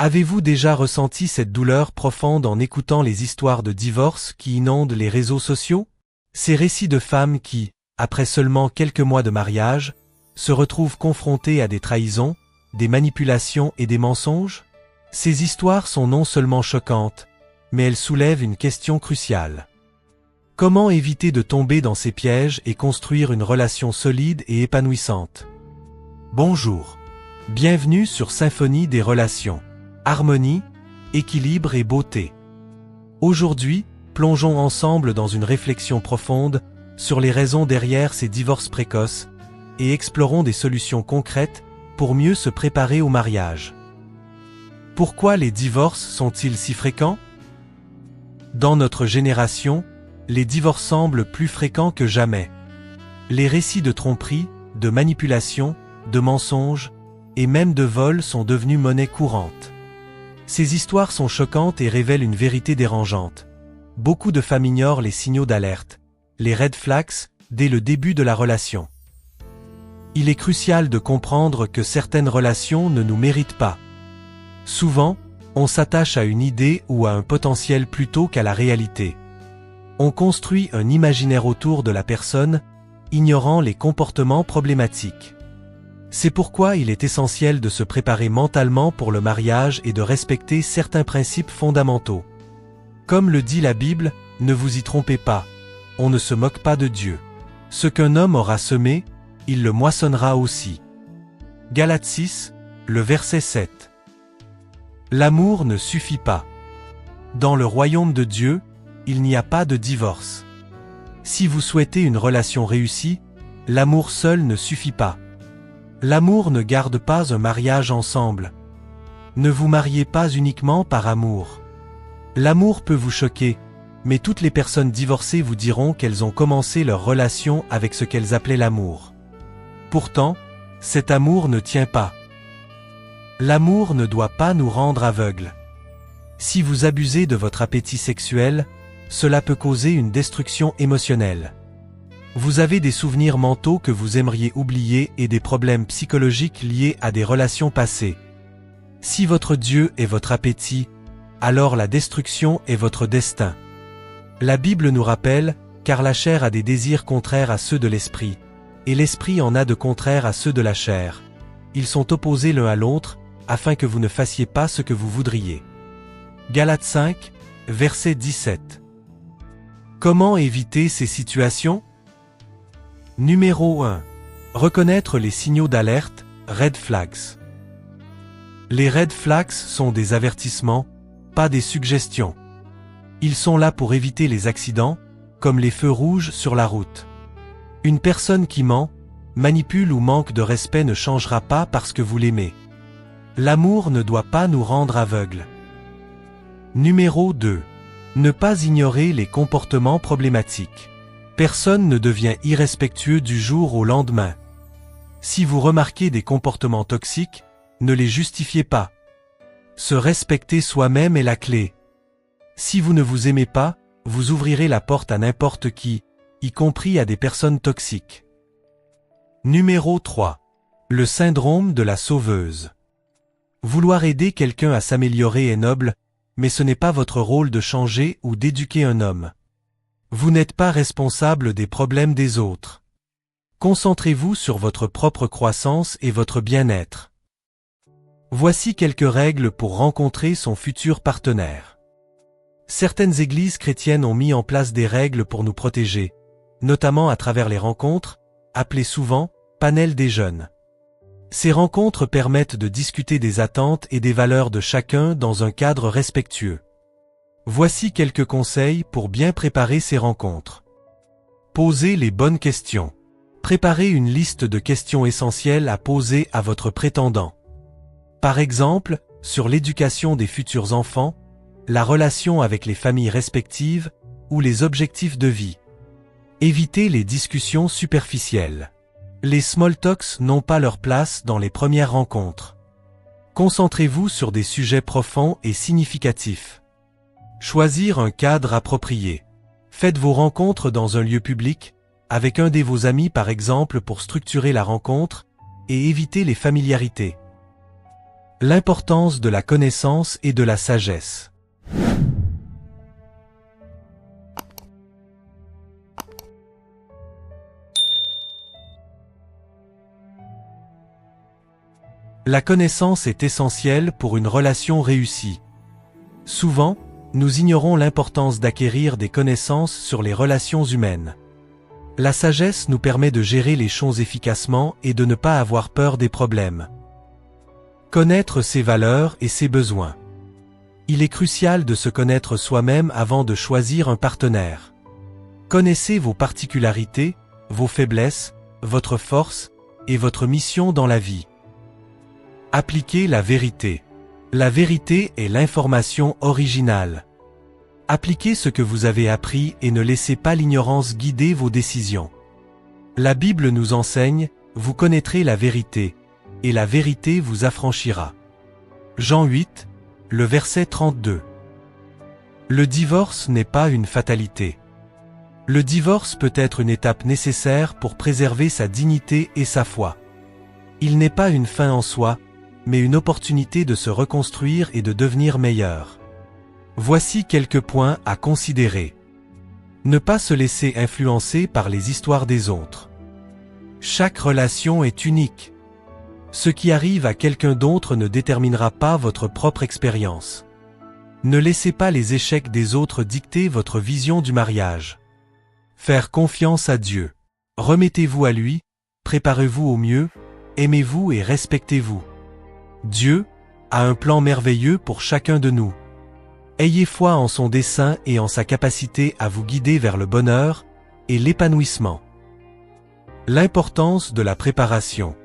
Avez-vous déjà ressenti cette douleur profonde en écoutant les histoires de divorce qui inondent les réseaux sociaux? Ces récits de femmes qui, après seulement quelques mois de mariage, se retrouvent confrontées à des trahisons, des manipulations et des mensonges? Ces histoires sont non seulement choquantes, mais elles soulèvent une question cruciale. Comment éviter de tomber dans ces pièges et construire une relation solide et épanouissante? Bonjour. Bienvenue sur Symphonie des relations. Harmonie, équilibre et beauté. Aujourd'hui, plongeons ensemble dans une réflexion profonde sur les raisons derrière ces divorces précoces et explorons des solutions concrètes pour mieux se préparer au mariage. Pourquoi les divorces sont-ils si fréquents? Dans notre génération, les divorces semblent plus fréquents que jamais. Les récits de tromperie, de manipulation, de mensonges et même de vols sont devenus monnaie courante. Ces histoires sont choquantes et révèlent une vérité dérangeante. Beaucoup de femmes ignorent les signaux d'alerte, les red flags, dès le début de la relation. Il est crucial de comprendre que certaines relations ne nous méritent pas. Souvent, on s'attache à une idée ou à un potentiel plutôt qu'à la réalité. On construit un imaginaire autour de la personne, ignorant les comportements problématiques. C'est pourquoi il est essentiel de se préparer mentalement pour le mariage et de respecter certains principes fondamentaux. Comme le dit la Bible, ne vous y trompez pas, on ne se moque pas de Dieu. Ce qu'un homme aura semé, il le moissonnera aussi. Galates 6, le verset 7. L'amour ne suffit pas. Dans le royaume de Dieu, il n'y a pas de divorce. Si vous souhaitez une relation réussie, l'amour seul ne suffit pas. L'amour ne garde pas un mariage ensemble. Ne vous mariez pas uniquement par amour. L'amour peut vous choquer, mais toutes les personnes divorcées vous diront qu'elles ont commencé leur relation avec ce qu'elles appelaient l'amour. Pourtant, cet amour ne tient pas. L'amour ne doit pas nous rendre aveugles. Si vous abusez de votre appétit sexuel, cela peut causer une destruction émotionnelle. Vous avez des souvenirs mentaux que vous aimeriez oublier et des problèmes psychologiques liés à des relations passées. Si votre Dieu est votre appétit, alors la destruction est votre destin. La Bible nous rappelle, car la chair a des désirs contraires à ceux de l'esprit, et l'esprit en a de contraires à ceux de la chair. Ils sont opposés l'un à l'autre, afin que vous ne fassiez pas ce que vous voudriez. Galates 5, verset 17. Comment éviter ces situations? Numéro 1. Reconnaître les signaux d'alerte, red flags. Les red flags sont des avertissements, pas des suggestions. Ils sont là pour éviter les accidents, comme les feux rouges sur la route. Une personne qui ment, manipule ou manque de respect ne changera pas parce que vous l'aimez. L'amour ne doit pas nous rendre aveugles. Numéro 2. Ne pas ignorer les comportements problématiques. Personne ne devient irrespectueux du jour au lendemain. Si vous remarquez des comportements toxiques, ne les justifiez pas. Se respecter soi-même est la clé. Si vous ne vous aimez pas, vous ouvrirez la porte à n'importe qui, y compris à des personnes toxiques. Numéro 3. Le syndrome de la sauveuse. Vouloir aider quelqu'un à s'améliorer est noble, mais ce n'est pas votre rôle de changer ou d'éduquer un homme. Vous n'êtes pas responsable des problèmes des autres. Concentrez-vous sur votre propre croissance et votre bien-être. Voici quelques règles pour rencontrer son futur partenaire. Certaines églises chrétiennes ont mis en place des règles pour nous protéger, notamment à travers les rencontres, appelées souvent « panel des jeunes ». Ces rencontres permettent de discuter des attentes et des valeurs de chacun dans un cadre respectueux. Voici quelques conseils pour bien préparer ces rencontres. Posez les bonnes questions. Préparez une liste de questions essentielles à poser à votre prétendant. Par exemple, sur l'éducation des futurs enfants, la relation avec les familles respectives ou les objectifs de vie. Évitez les discussions superficielles. Les small talks n'ont pas leur place dans les premières rencontres. Concentrez-vous sur des sujets profonds et significatifs. Choisir un cadre approprié. Faites vos rencontres dans un lieu public, avec un de vos amis par exemple pour structurer la rencontre et éviter les familiarités. L'importance de la connaissance et de la sagesse. La connaissance est essentielle pour une relation réussie. Souvent, nous ignorons l'importance d'acquérir des connaissances sur les relations humaines. La sagesse nous permet de gérer les choses efficacement et de ne pas avoir peur des problèmes. Connaître ses valeurs et ses besoins. Il est crucial de se connaître soi-même avant de choisir un partenaire. Connaissez vos particularités, vos faiblesses, votre force et votre mission dans la vie. Appliquez la vérité. La vérité est l'information originale. Appliquez ce que vous avez appris et ne laissez pas l'ignorance guider vos décisions. La Bible nous enseigne, vous connaîtrez la vérité, et la vérité vous affranchira. Jean 8, le verset 32. Le divorce n'est pas une fatalité. Le divorce peut être une étape nécessaire pour préserver sa dignité et sa foi. Il n'est pas une fin en soi, mais une opportunité de se reconstruire et de devenir meilleur. Voici quelques points à considérer. Ne pas se laisser influencer par les histoires des autres. Chaque relation est unique. Ce qui arrive à quelqu'un d'autre ne déterminera pas votre propre expérience. Ne laissez pas les échecs des autres dicter votre vision du mariage. Faire confiance à Dieu. Remettez-vous à lui, préparez-vous au mieux, aimez-vous et respectez-vous. Dieu a un plan merveilleux pour chacun de nous. Ayez foi en son dessein et en sa capacité à vous guider vers le bonheur et l'épanouissement. L'importance de la préparation.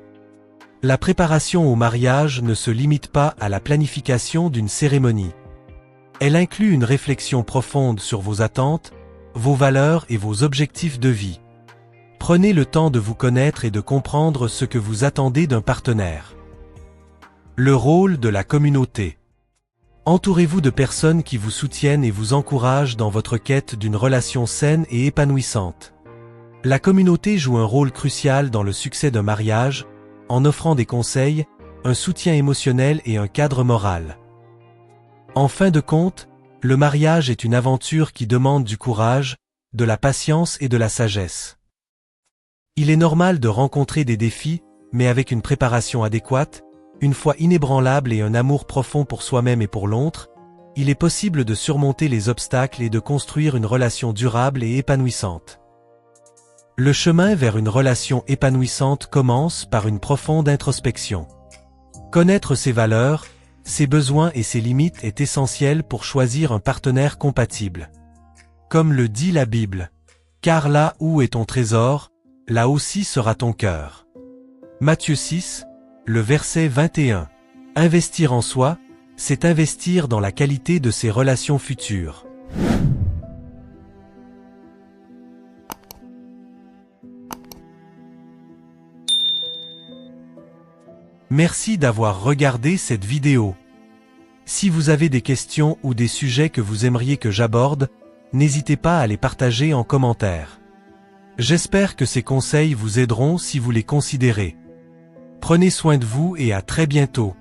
La préparation au mariage ne se limite pas à la planification d'une cérémonie. Elle inclut une réflexion profonde sur vos attentes, vos valeurs et vos objectifs de vie. Prenez le temps de vous connaître et de comprendre ce que vous attendez d'un partenaire. Le rôle de la communauté. Entourez-vous de personnes qui vous soutiennent et vous encouragent dans votre quête d'une relation saine et épanouissante. La communauté joue un rôle crucial dans le succès d'un mariage, en offrant des conseils, un soutien émotionnel et un cadre moral. En fin de compte, le mariage est une aventure qui demande du courage, de la patience et de la sagesse. Il est normal de rencontrer des défis, mais avec une préparation adéquate, une foi inébranlable et un amour profond pour soi-même et pour l'autre, il est possible de surmonter les obstacles et de construire une relation durable et épanouissante. Le chemin vers une relation épanouissante commence par une profonde introspection. Connaître ses valeurs, ses besoins et ses limites est essentiel pour choisir un partenaire compatible. Comme le dit la Bible, « Car là où est ton trésor, là aussi sera ton cœur. » Matthieu 6, le verset 21. Investir en soi, c'est investir dans la qualité de ses relations futures. Merci d'avoir regardé cette vidéo. Si vous avez des questions ou des sujets que vous aimeriez que j'aborde, n'hésitez pas à les partager en commentaire. J'espère que ces conseils vous aideront si vous les considérez. Prenez soin de vous et à très bientôt.